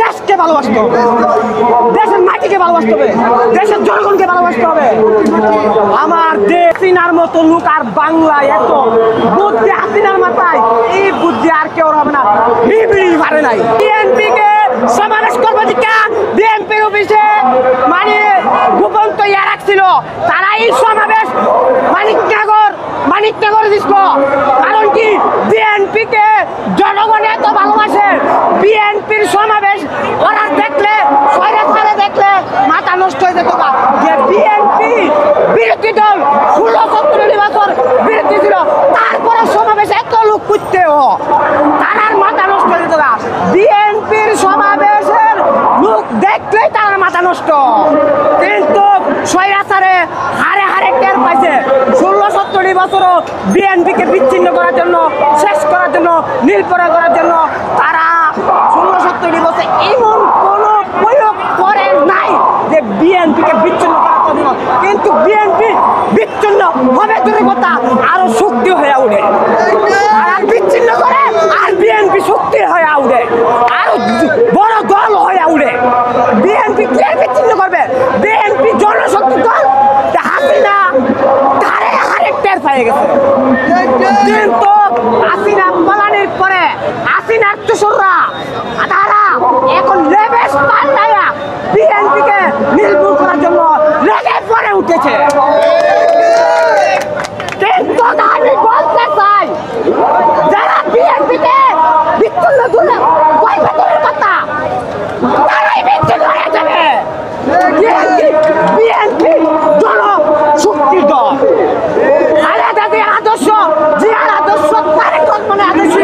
দেশকে ভালোবাসতে হবে, দেশের মাটিকে ভালোবাসতে হবে, দেশের জনগণকে ভালোবাসতে হবে। আমার দেশ হাসিনার মতো লোক আর বাংলায় এত বুদ্ধি হাসিনার মাথায়, এই বুদ্ধি আর কেউ হবে না, পারে নাই। বিএনপিকে সমাবেশ করবো বিএনপির অফিসে মানে গোপন তো ইয়া রাখছিল, তারা এই সমাবেশ মানিকনগর দিছিল। কারণ কি বিএনপিকে জনগণ এত ভালোবাসে, বিএনপির সমাবেশ ওরা দেখলে দেখলে মাথা নষ্ট হয়ে যেত যে বিএনপি বিরোধী দল 16-17 বছর বিরোধী ছিল, তারপরে সমাবেশ এত লোক করতেও তার মাথা নষ্ট হয়ে যেত। বিএনপির সমাবেশের লোক দেখলেই তার মাথা নষ্ট। কিন্তু স্বৈরাচারে হারে হারে টের পাইছে 16-17 বছরও বিএনপিকে বিচ্ছিন্ন করার জন্য, শেষ করার জন্য, নীলপরা করার জন্য তারা 16-17 বছর এমন কোনো প্রয়োগ করে নাই যে বিএনপিকে বিচ্ছিন্ন করার জন্য। কিন্তু বিএনপি বিচ্ছিন্ন হবে দূরের কথা, আরো শক্তি হয়ে উঠে, আর বিচ্ছিন্ন করে আর বিএনপি শক্তি হয়ে উঠে, আরো বড় দল হয়ে উঠে। বিএনপি কে বিচ্ছিন্ন করবে? বিএনপি জনশক্তি দল, হাসিনা ধারে হারে টের পেয়ে গেছে। কিন্তু হাসিনা পালানোর পরে হাসিনার চুষুররা তারা এখন লেবেশ পাল্টায়া বিএনপিকে নির্মূল করার জন্য লেগে পড়ে উঠেছে। কিন্তু আমি বলতে চাই, যারা বিএনপিতে বিচ্ছিন্ন দূরে কথা তারাই বিচ্ছিন্ন হয়ে যাবে। বিএনপি জনশক্তি দল, খালেদা জিয়ার আদর্শ, জিয়ার আদর্শ, তারেক রহমানের আদর্শ,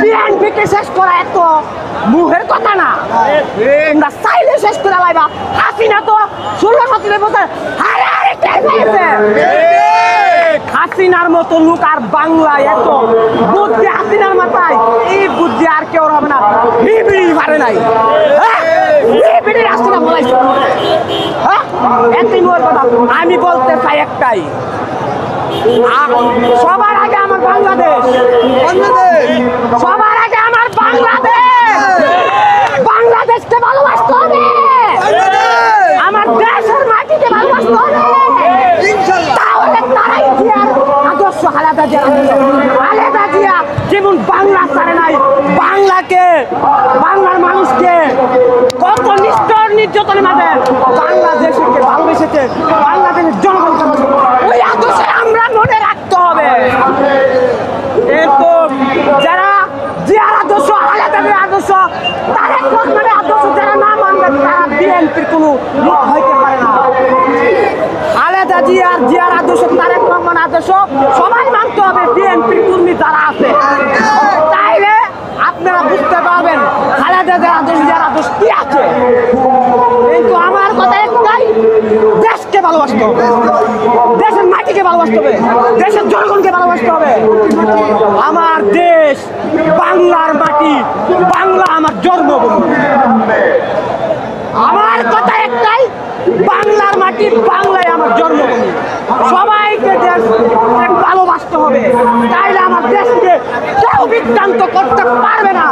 বিএনপিকে শেষ করা এত মুহের কথা না। তোমরা চাইলে শেষ করে লাইবা। হাসিনা তো 16-17 বছর হারে হারে টের পেয়েছে। হাসিনার মতো লোক আর বাংলায় এত বুদ্ধি হাসিনার মাথায়, এই বুদ্ধি আর কেউ হবে না, পারে নাই। হাসিনা বলাইছে, এতই মোর কথা। আমি বলতে চাই একটাই, সবার আগে আমার বাংলাদেশ, সবার আগে আমার বাংলাদেশ, বাংলাদেশকে ভালোবাসতে হবে, আমার দেশের মাটিকে ভালোবাসতে হবে। তাহলে তারাই জিয়ার আদর্শ, খালেদা জিয়া যেমন বাংলা ছাড়ে নাই, বাংলাকে, বাংলার মানুষকে কত নিষ্ঠুর নির্যাতনের মাঝে বাংলাদেশকে ভালোবেসেছে, বাংলাদেশের জনগণকে ওই আদর্শ আমরা মনে রাখতে হবে। কিন্তু যারা জিয়ার আদর্শ, খালেদা জিয়ার আদর্শ, তারেক রহমানের আদর্শ যারা না মানবে, তারা বিএনপির কোনো লোক হইতে পারে না। খালেদা জিয়ার আদর্শ, তারেক রহমানের আদর্শ সবাই মানতে হবে, বিএনপির কর্মী যারা আছে। তাইলে আপনারা বুঝতে পারবেন খালেদা জিয়ার আদর্শ কি আছে। কিন্তু আমার কথা একটাই, দেশকে ভালোবাসতে হবে, দেশের মাটিকে ভালোবাসতে হবে, দেশের জনগণকে ভালোবাসতে হবে। আমার দেশ বাংলার মাটি, বাংলা আমার জন্মভূমি। আমার কথা একটাই, বাংলার মাটি, বাংলায় আমার জন্মভূমি। সবাইকে দেশ ভালোবাসতে হবে, তাইলে আমার দেশকে কেউ বিভ্রান্ত করতে পারবে না।